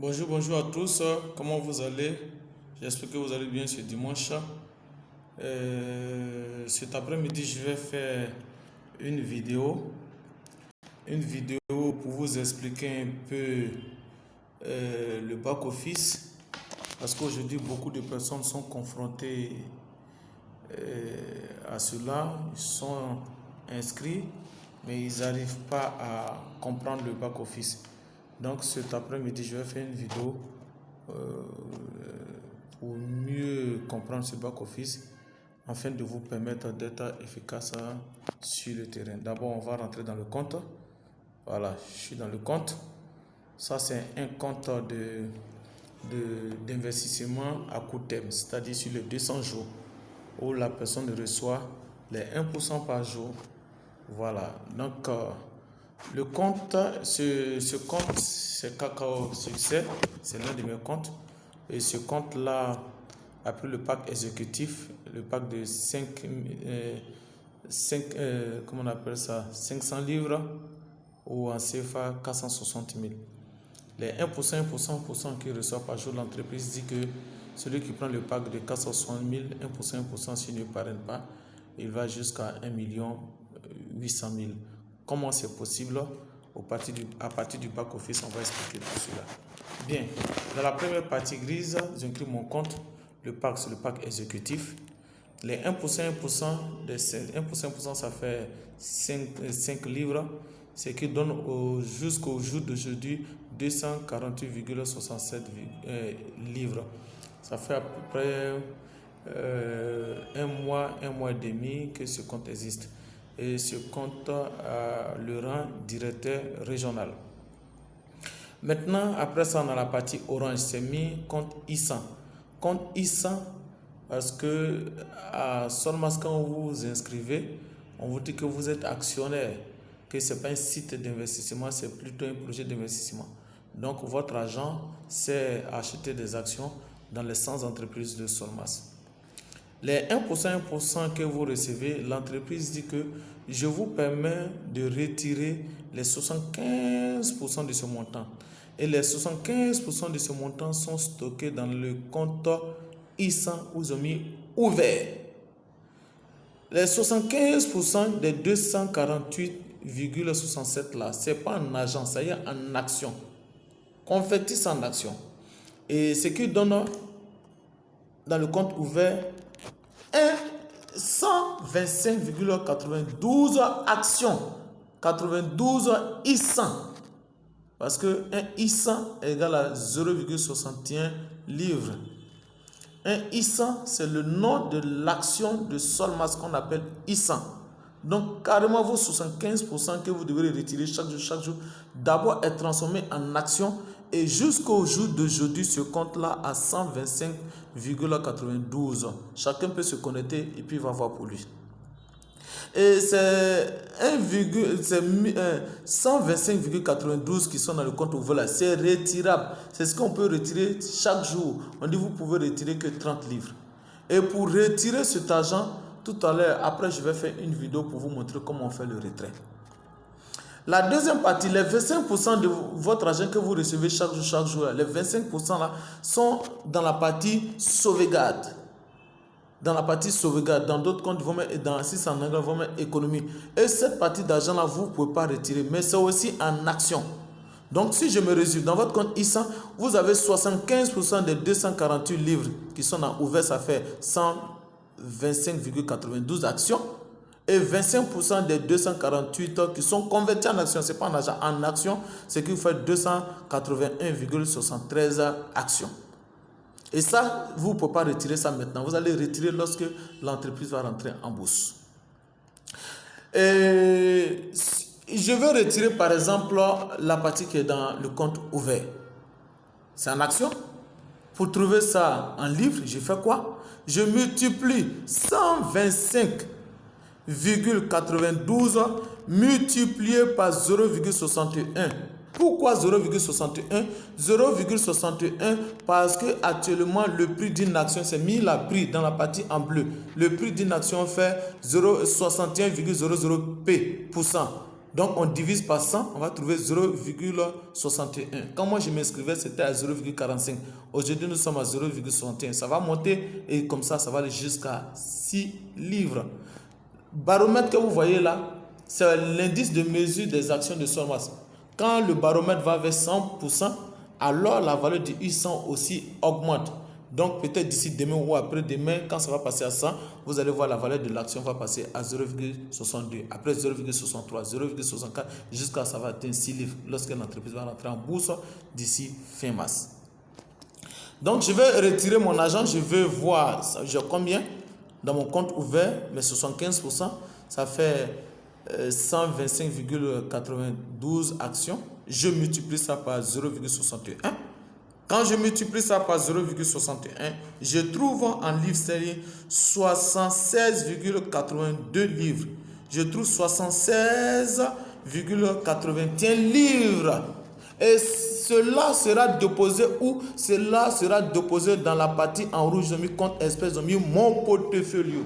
Bonjour, bonjour à tous. Comment vous allez? J'espère que vous allez bien ce dimanche. Cet après-midi, je vais faire une vidéo. Pour vous expliquer un peu le back-office. Parce qu'aujourd'hui, beaucoup de personnes sont confrontées à cela. Ils sont inscrits, mais ils n'arrivent pas à comprendre le back-office. Donc cet après-midi, je vais faire une vidéo pour mieux comprendre ce back-office afin de vous permettre d'être efficace sur le terrain. D'abord, on va rentrer dans le compte. Voilà, je suis dans le compte. Ça, c'est un compte d'investissement à court terme, c'est-à-dire sur les 200 jours, où la personne reçoit les 1% par jour. Voilà, donc le compte, ce compte, c'est Cacao Succès, c'est l'un de mes comptes. Et ce compte-là a pris le pack exécutif, le pack de 500 livres ou en CFA 460 000. Les 1%, 1% qu'il reçoit par jour, l'entreprise dit que celui qui prend le pack de 460 000, 1%, 1%, s'il ne parraine pas, il va jusqu'à 1 800 000. Comment c'est possible? À partir du back-office, on va expliquer tout cela. Bien, dans la première partie grise, j'inclus mon compte. Le pack, c'est le pack exécutif. Les 1%, 1%, ça fait 5 livres, ce qui donne jusqu'au jour d'aujourd'hui 248,67 livres. Ça fait à peu près un mois et demi que ce compte existe. Et ce compte le rang directeur régional. Maintenant, après ça, on a la partie orange, c'est mis compte ISA. Compte ISA, parce que à Solmas, quand vous vous inscrivez, on vous dit que vous êtes actionnaire, que ce n'est pas un site d'investissement, c'est plutôt un projet d'investissement. Donc, votre argent, c'est acheter des actions dans les 100 entreprises de Solmas. Les 1%, 1% que vous recevez, l'entreprise dit que je vous permets de retirer les 75% de ce montant. Et les 75% de ce montant sont stockés dans le compte ISA où ils ont mis ouvert. Les 75% des 248,67 là, ce n'est pas en argent, ça y est en action. Convertis ça en action. Et ce qui donne dans le compte ouvert 125,92 actions, 92 ISA. Parce que un ISA égale à 0,61 livres. Un ISA, c'est le nom de l'action de Solmas qu'on appelle ISA. Donc, carrément, vos 75% que vous devrez retirer chaque jour, d'abord est transformé en action. Et jusqu'au jour d'aujourd'hui, ce compte-là a 125,92. Chacun peut se connecter et puis il va voir pour lui. Et c'est 125,92 qui sont dans le compte ouvert là. C'est retirable. C'est ce qu'on peut retirer chaque jour. On dit vous pouvez retirer que 30 livres. Et pour retirer cet argent, tout à l'heure, après je vais faire une vidéo pour vous montrer comment on fait le retrait. La deuxième partie, les 25% de votre argent que vous recevez chaque jour, les 25% là sont dans la partie sauvegarde. Dans la partie sauvegarde, dans d'autres comptes, si c'est en anglais, ils vont mettre économie. Et cette partie d'argent-là, vous ne pouvez pas retirer, mais c'est aussi en action. Donc, si je me résume, dans votre compte ISA, vous avez 75% des 248 livres qui sont ouverts, ça fait 125,92 actions. Et 25% des 248 qui sont convertis en actions, ce n'est pas en argent, en action, c'est qu'il faut 281,73 actions. Et ça, vous ne pouvez pas retirer ça maintenant. Vous allez retirer lorsque l'entreprise va rentrer en bourse. Et je veux retirer par exemple la partie qui est dans le compte ouvert. C'est en action. Pour trouver ça en livre, je fais quoi? Je multiplie 125,92 multiplié par 0,61. Pourquoi 0,61? 0,61 parce que actuellement le prix d'une action, c'est mis la prix dans la partie en bleu. Le prix d'une action fait 61,00%. Donc, on divise par 100, on va trouver 0,61. Quand moi, je m'inscrivais, c'était à 0,45. Aujourd'hui, nous sommes à 0,61. Ça va monter et comme ça va aller jusqu'à 6 livres. Baromètre que vous voyez là, c'est l'indice de mesure des actions de Solmas. Quand le baromètre va vers 100%, alors la valeur du I100 aussi augmente. Donc peut-être d'ici demain ou après-demain, quand ça va passer à 100, vous allez voir la valeur de l'action va passer à 0,62, après 0,63, 0,64, jusqu'à ça va atteindre 6 livres lorsque l'entreprise va rentrer en bourse d'ici fin mars. Donc je vais retirer mon argent, je vais voir j'ai combien dans mon compte ouvert, mais 75%, ça fait 125,92 actions. Je multiplie ça par 0,61. Quand je multiplie ça par 0,61, je trouve en livres sterling 76,82 livres. Je trouve 76,81 livres. Et cela sera déposé où? Cela sera déposé dans la partie en rouge. J'ai mis compte espèce, j'ai mis mon portefeuille.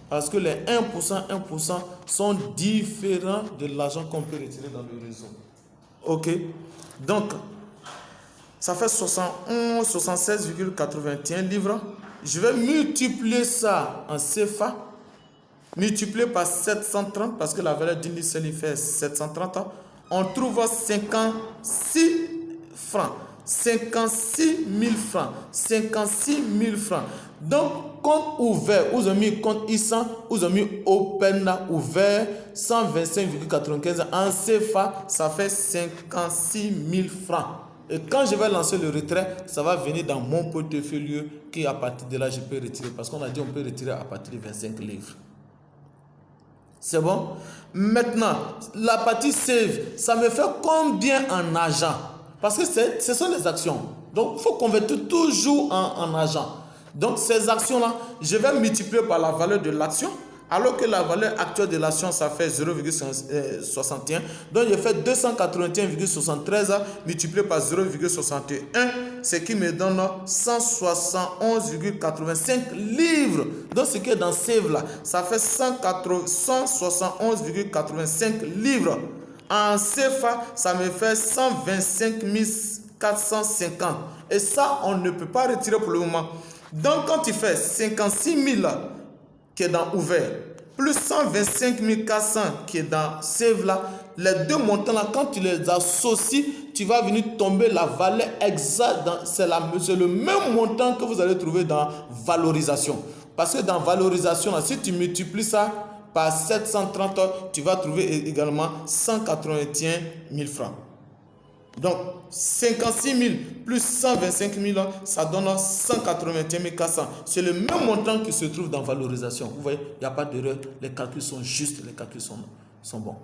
Parce que les 1% sont différents de l'argent qu'on peut retirer dans le réseau. Ok? Donc, ça fait 76,81 livres. Je vais multiplier ça en CFA. Multiplier par 730 parce que la valeur d'une livre fait 730. On trouve 56 francs. 56 000 francs. 56 000 francs. Donc, compte ouvert, vous avez mis compte I100, vous avez mis open ouvert, 125,95 en CFA, ça fait 56 000 francs. Et quand je vais lancer le retrait, ça va venir dans mon portefeuille qui à partir de là, je peux retirer. Parce qu'on a dit on peut retirer à partir de 25 livres. C'est bon? Maintenant, la partie save, ça me fait combien en argent? Parce que ce sont les actions. Donc, il faut convertir toujours en argent. Donc, ces actions-là, je vais multiplier par la valeur de l'action. Alors que la valeur actuelle de l'action, ça fait 0,61. Donc, je fais 281,73 multiplié par 0,61, ce qui me donne 171,85 livres. Donc, ce qui est dans Save là, ça fait 171,85 livres. En CFA, ça me fait 125 450. Et ça, on ne peut pas retirer pour le moment. Donc, quand tu fais 56 000 qui est dans ouvert, plus 125 400 qui est dans save là, les deux montants là, quand tu les associes, tu vas venir tomber la valeur exacte. C'est le même montant que vous allez trouver dans valorisation. Parce que dans valorisation, là, si tu multiplies ça par 730, tu vas trouver également 181 000 francs. Donc, 56 000 plus 125 000, ça donne 181 400. C'est le même montant qui se trouve dans valorisation. Vous voyez, il n'y a pas d'erreur. Les calculs sont justes, les calculs sont bons.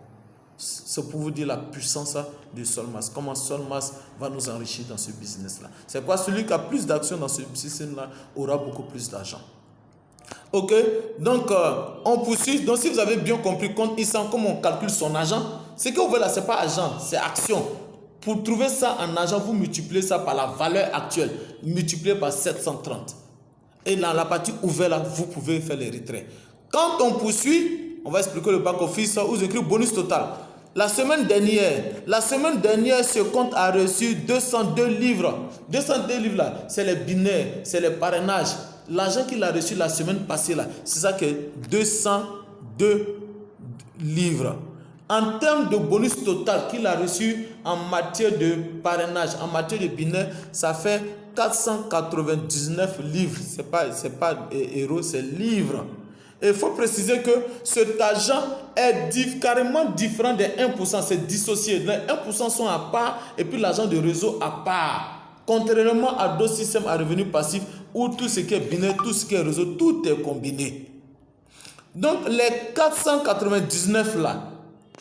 C'est pour vous dire la puissance de Solmas. Comment Solmas va nous enrichir dans ce business-là. C'est quoi? Celui qui a plus d'actions dans ce système-là aura beaucoup plus d'argent. Ok, donc on poursuit. Donc, si vous avez bien compris, compte I100, comment on calcule son argent, ce que vous voyez là, ce n'est pas argent, c'est action. Pour trouver ça en argent, vous multipliez ça par la valeur actuelle, multiplié par 730. Et dans la partie ouverte, là, vous pouvez faire les retraits. Quand on poursuit, on va expliquer le back-office, vous écrivez bonus total. La semaine dernière, ce compte a reçu 202 livres. 202 livres, là, c'est les binaires, c'est les parrainages. L'argent qu'il a reçu la semaine passée, là, c'est ça que 202 livres. En termes de bonus total qu'il a reçu en matière de parrainage, en matière de binaire, ça fait 499 livres. C'est pas euros, c'est livres. Et il faut préciser que cet argent est carrément différent des 1%. C'est dissocié. Les 1% sont à part et puis l'argent de réseau à part. Contrairement à d'autres systèmes à revenus passifs où tout ce qui est binaire, tout ce qui est réseau, tout est combiné. Donc les 499 là,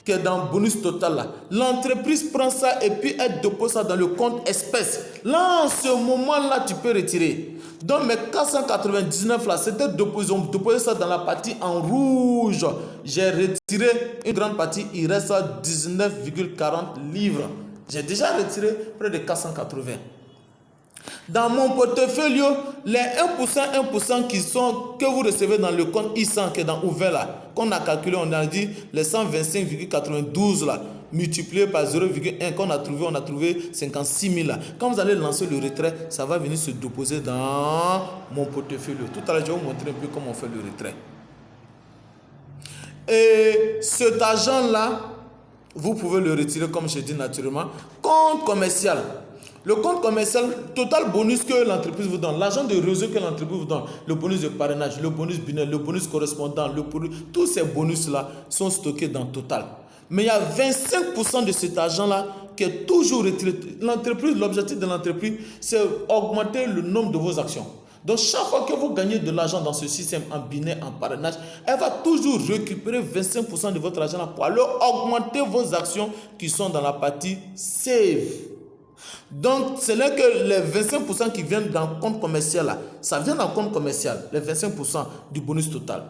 qui est dans le bonus total là, l'entreprise prend ça et puis elle dépose ça dans le compte espèce. Là, en ce moment-là, tu peux retirer. Donc mes 499 là, c'était déposé ça dans la partie en rouge. J'ai retiré une grande partie, il reste 19,40 livres. J'ai déjà retiré près de 480. Dans mon portefeuille, les 1% que vous recevez dans le compte I100 qui est dans ouvert là, qu'on a calculé, on a dit les 125,92 là, multiplié par 0,1 qu'on a trouvé, on a trouvé 56 000 là. Quand vous allez lancer le retrait, ça va venir se déposer dans mon portefeuille. Tout à l'heure, je vais vous montrer un peu comment on fait le retrait. Et cet argent-là, vous pouvez le retirer, comme je dis naturellement, compte commercial. Le compte commercial, total bonus que l'entreprise vous donne, l'argent de réseau que l'entreprise vous donne, le bonus de parrainage, le bonus binaire, le bonus correspondant, tous ces bonus-là sont stockés dans Total. Mais il y a 25% de cet argent-là qui est toujours retiré. L'objectif de l'entreprise, c'est augmenter le nombre de vos actions. Donc, chaque fois que vous gagnez de l'argent dans ce système en binaire, en parrainage, elle va toujours récupérer 25% de votre argent pour aller augmenter vos actions qui sont dans la partie Save. Donc, ce n'est que les 25% qui viennent dans le compte commercial, là, ça vient dans le compte commercial, les 25% du bonus total.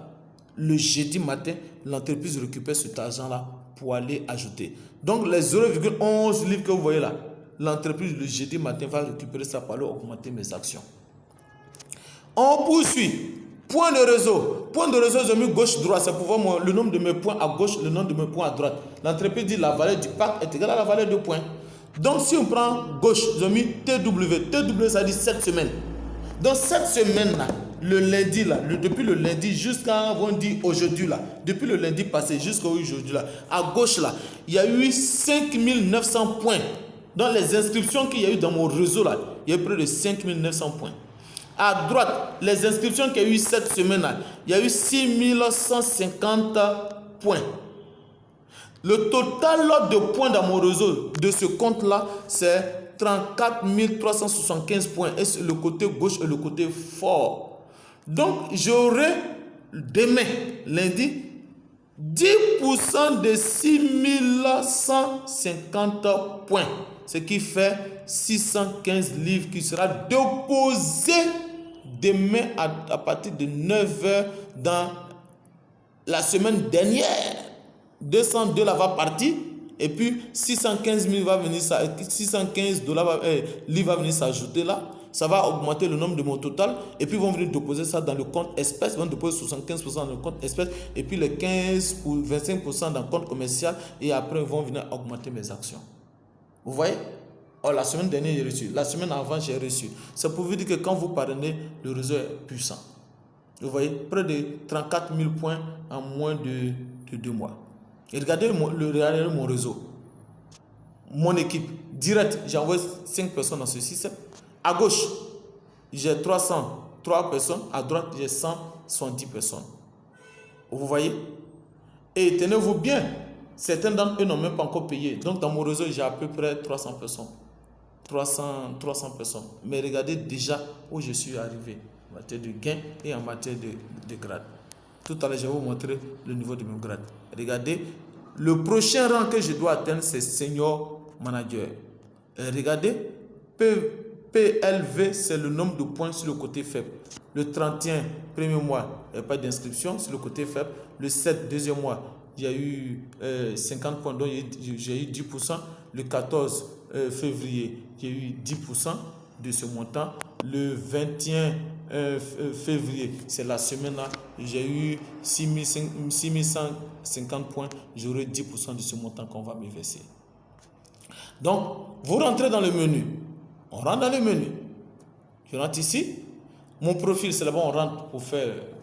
Le jeudi matin, l'entreprise récupère cet argent-là pour aller ajouter. Donc, les 0,11 livres que vous voyez là, l'entreprise le jeudi matin va récupérer ça pour aller augmenter mes actions. On poursuit. Point de réseau. Point de réseau, j'ai mis gauche-droite. C'est pour voir le nombre de mes points à gauche, le nombre de mes points à droite. L'entreprise dit la valeur du pack est égale à la valeur de points. Donc, si on prend gauche, j'ai mis TW. TW, ça dit 7 semaines. Donc, cette semaine-là, le lundi, là, depuis le lundi jusqu'à, on dit aujourd'hui, là, depuis le lundi passé jusqu'à aujourd'hui, là, à gauche, là, il y a eu 5900 points. Dans les inscriptions qu'il y a eu dans mon réseau, là, il y a eu près de 5900 points. À droite, les inscriptions qu'il y a eu cette semaine-là, il y a eu 6150 points. Le total de points dans mon réseau de ce compte-là, c'est 34 375 points. Et c'est le côté gauche et le côté fort. Donc, j'aurai demain, lundi, 10% de 6150 points. Ce qui fait 615 livres qui sera déposé demain à partir de 9h dans la semaine dernière. 202 là va partir et puis 615 000 va venir, 615 livres va venir s'ajouter là. Ça va augmenter le nombre de mon total et puis ils vont venir déposer ça dans le compte espèce. Ils vont déposer 75% dans le compte espèce et puis les 15 ou 25% dans le compte commercial et après ils vont venir augmenter mes actions. Vous voyez? Oh, la semaine dernière j'ai reçu, la semaine avant j'ai reçu. C'est pour vous dire que quand vous parrainez, le réseau est puissant. Vous voyez? Près de 34 000 points en moins de 2 mois. Et regardez mon réseau. Mon équipe, direct, j'ai envoyé 5 personnes dans ce système. À gauche, j'ai 303 personnes. À droite, j'ai 170 personnes. Vous voyez? Et tenez-vous bien, certains d'entre eux n'ont même pas encore payé. Donc, dans mon réseau, j'ai à peu près 300 personnes. 300 personnes. Mais regardez déjà où je suis arrivé en matière de gain et en matière de grade. Tout à l'heure, je vais vous montrer le niveau de mon grade. Regardez, le prochain rang que je dois atteindre, c'est Senior Manager. Regardez, PLV, c'est le nombre de points sur le côté faible. Le 31, premier mois, il n'y a pas d'inscription sur le côté faible. Le 7, deuxième mois, il y a eu 50 points, donc j'ai eu 10%. Le 14 février, il y a eu 10% de ce montant. Le 21 février, c'est la semaine là, j'ai eu 6150 points, j'aurai 10% de ce montant qu'on va me verser. Donc, vous rentrez dans le menu. On rentre dans le menu. Je rentre ici. Mon profil, c'est là-bas, on rentre pour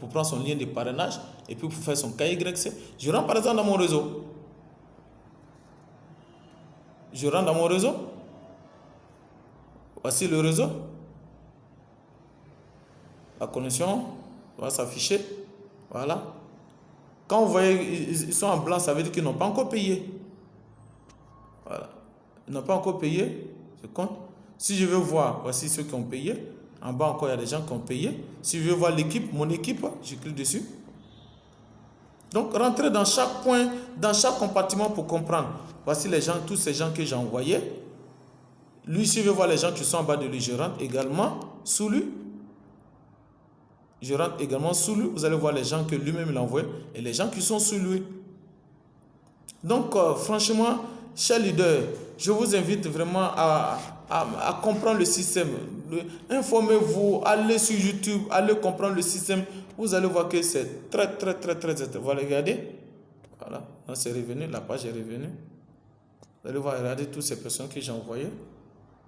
prendre son lien de parrainage et puis pour faire son KYC. Je rentre par exemple dans mon réseau. Je rentre dans mon réseau. Voici le réseau. La connexion va s'afficher. Voilà. Quand vous voyez, ils sont en blanc, ça veut dire qu'ils n'ont pas encore payé. Voilà. Ils n'ont pas encore payé. Je compte. Si je veux voir, voici ceux qui ont payé. En bas encore, il y a des gens qui ont payé. Si je veux voir l'équipe, mon équipe, je clique dessus. Donc, rentrez dans chaque point, dans chaque compartiment pour comprendre. Voici les gens, tous ces gens que j'ai envoyés. Lui, si je veux voir les gens qui sont en bas de lui, je rentre également sous lui. Je rentre également sous lui. Vous allez voir les gens que lui-même il a envoyés et les gens qui sont sous lui. Donc, franchement, chers leaders, je vous invite vraiment à à comprendre le système. Informez-vous, allez sur YouTube, allez comprendre le système. Vous allez voir que c'est très. Voilà, regardez. Voilà, c'est revenu, la page est revenue. Vous allez voir, regardez toutes ces personnes que j'ai envoyées.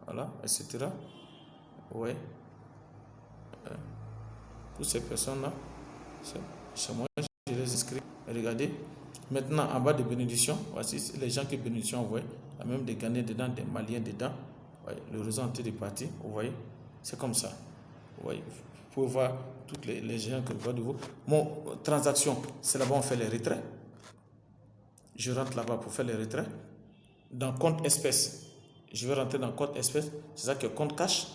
Voilà, etc. Ouais. Toutes ces personnes-là, chez moi, je les inscris. Regardez. Maintenant, en bas de bénédiction, voici les gens que bénédiction envoie. Il y a même des Ghanéens dedans, des Maliens dedans. Ouais, le réseau entier des partis, vous voyez. C'est comme ça. Vous voyez. Vous pouvez voir toutes les gens que vous voyez de vous. Mon transaction, c'est là-bas on fait les retraits. Je rentre là-bas pour faire les retraits. Dans compte espèce, je vais rentrer dans compte espèce. C'est ça que compte cash.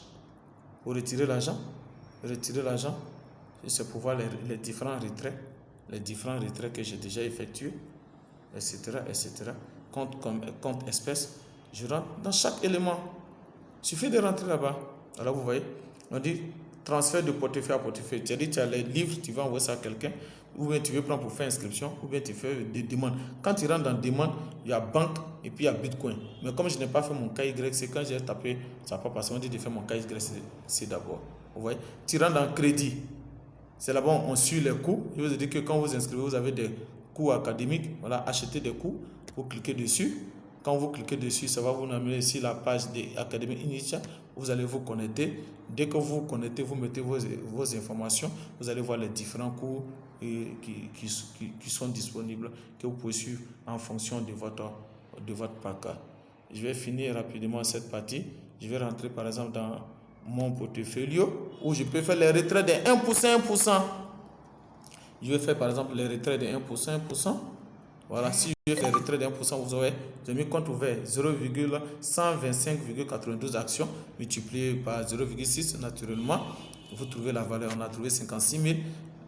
Pour retirer l'argent. C'est pour voir les différents retraits. Les différents retraits que j'ai déjà effectués, etc. Compte espèce. Je rentre dans chaque élément. Il suffit de rentrer là-bas. Alors vous voyez, on dit transfert de portefeuille à portefeuille. Tu as dit, tu as les livres, tu vas envoyer ça à quelqu'un, ou bien tu veux prendre pour faire inscription, ou bien tu fais des demandes. Quand tu rentres dans demande, il y a banque et puis il y a Bitcoin. Mais comme je n'ai pas fait mon KYC, quand j'ai tapé, ça n'a pas passé. On dit de faire mon KYC d'abord. Vous voyez, tu rentres dans crédit. C'est là-bas on suit les coûts. Je vous ai dit que quand vous inscrivez, vous avez des coûts académiques. Voilà, achetez des coûts. Vous cliquez dessus. Quand vous cliquez dessus, ça va vous amener ici la page des académies initiales. Vous allez vous connecter. Dès que vous vous connectez, vous mettez vos informations. Vous allez voir les différents cours qui sont disponibles, que vous pouvez suivre en fonction de votre pack. Je vais finir rapidement cette partie. Je vais rentrer par exemple dans mon portefeuille où je peux faire les retraits de 1%. Je vais faire par exemple les retraits de 1%. Voilà, si je fais les retraits de 1%, vous aurez, j'ai mis compte ouvert 0,125,92 actions multiplié par 0,6 naturellement. Vous trouvez la valeur, on a trouvé 56 000.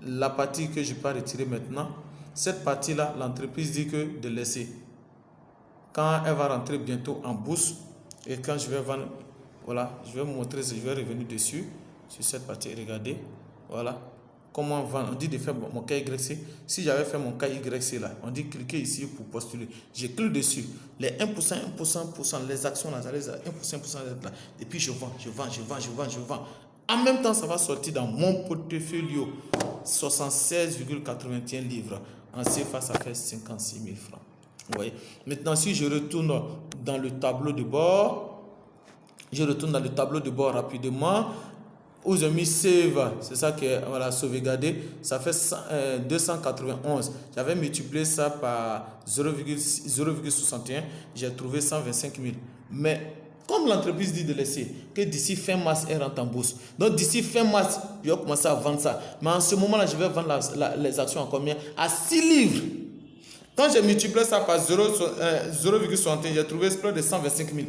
La partie que je peux retirer maintenant, cette partie-là, l'entreprise dit que de laisser. Quand elle va rentrer bientôt en bourse et quand je vais vendre, voilà, je vais vous montrer, je vais revenir dessus, sur cette partie, regardez, voilà. Comment vendre? On dit de faire mon KYC. Si j'avais fait mon KYC là, on dit cliquez ici pour postuler. Je clique dessus. Les 1%, les actions là, les 1%, là. Et puis je vends. En même temps, ça va sortir dans mon portefeuille 76,81 livres. En CFA, ça fait 56 000 francs. Vous voyez? Maintenant, si je retourne dans le tableau de bord, rapidement. Où j'ai mis save, c'est ça que voilà, sauvegarder, ça fait 291. J'avais multiplié ça par 0,61, j'ai trouvé 125 000. Mais comme l'entreprise dit de laisser, que d'ici fin mars, elle rentre en bourse. Donc d'ici fin mars, je vais commencer à vendre ça. Mais en ce moment-là, je vais vendre les actions à combien? À 6 livres. Quand j'ai multiplié ça par 0,61, j'ai trouvé près de 125 000.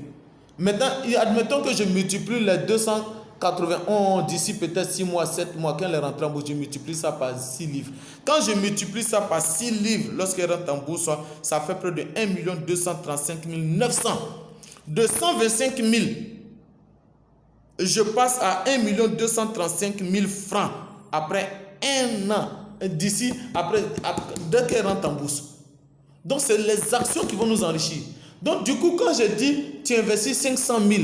Maintenant, admettons que je multiplie les 291 d'ici peut-être 6 mois, 7 mois, quand elle rentre en bourse, je multiplie ça par 6 livres. Quand je multiplie ça par 6 livres, lorsqu'elle rentre en bourse, ça fait près de 1 235 900. De 125 000, je passe à 1 235 000 francs après un an, d'ici, dès qu'elle rentre en bourse. Donc, c'est les actions qui vont nous enrichir. Donc, du coup, quand je dis, tu investis 500 000,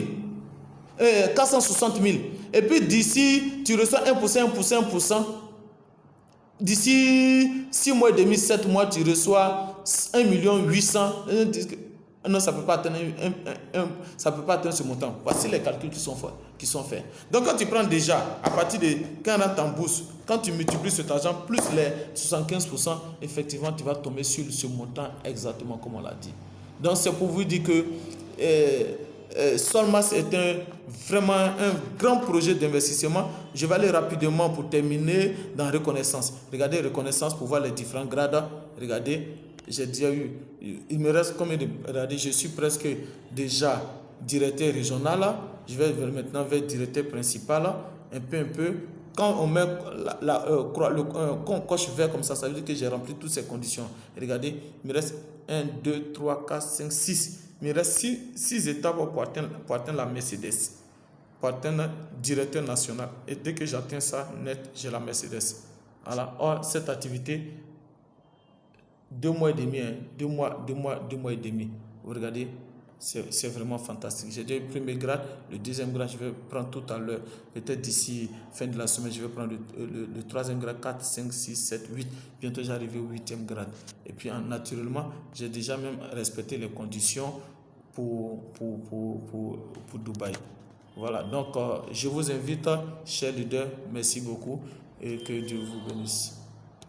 460 000, et puis d'ici, tu reçois 1%, d'ici 6 mois et demi, 7 mois, tu reçois 1 800 000. Non, ça ne peut pas atteindre ce montant. Voici les calculs qui sont faits. Donc, quand tu prends déjà, à partir de quand on a en bourse, quand tu multiplies cet argent plus les 75%, effectivement, tu vas tomber sur ce montant exactement comme on l'a dit. Donc, c'est pour vous dire que Solmas est vraiment un grand projet d'investissement. Je vais aller rapidement pour terminer dans reconnaissance. Regardez reconnaissance pour voir les différents grades. Regardez. J'ai déjà eu, il me reste combien de... Regardez, je suis presque déjà directeur régional. Je vais maintenant vers directeur principal. Un peu. Quand on met le coche vert comme ça, ça veut dire que j'ai rempli toutes ces conditions. Regardez, il me reste 1, 2, 3, 4, 5, 6. Il me reste 6 étapes pour atteindre la Mercedes. Pour atteindre directeur national. Et dès que j'atteins ça, net, j'ai la Mercedes. Voilà. Or, cette activité... 2 mois et demi, 2 mois et demi. Vous regardez, C'est vraiment fantastique. J'ai déjà eu le premier grade, le deuxième grade, je vais prendre tout à l'heure. Peut-être d'ici fin de la semaine, je vais prendre le troisième grade, 4, 5, 6, 7, 8. Bientôt, j'arrive au huitième grade. Et puis, naturellement, j'ai déjà même respecté les conditions pour Dubaï. Voilà, donc je vous invite, chers leaders, merci beaucoup et que Dieu vous bénisse.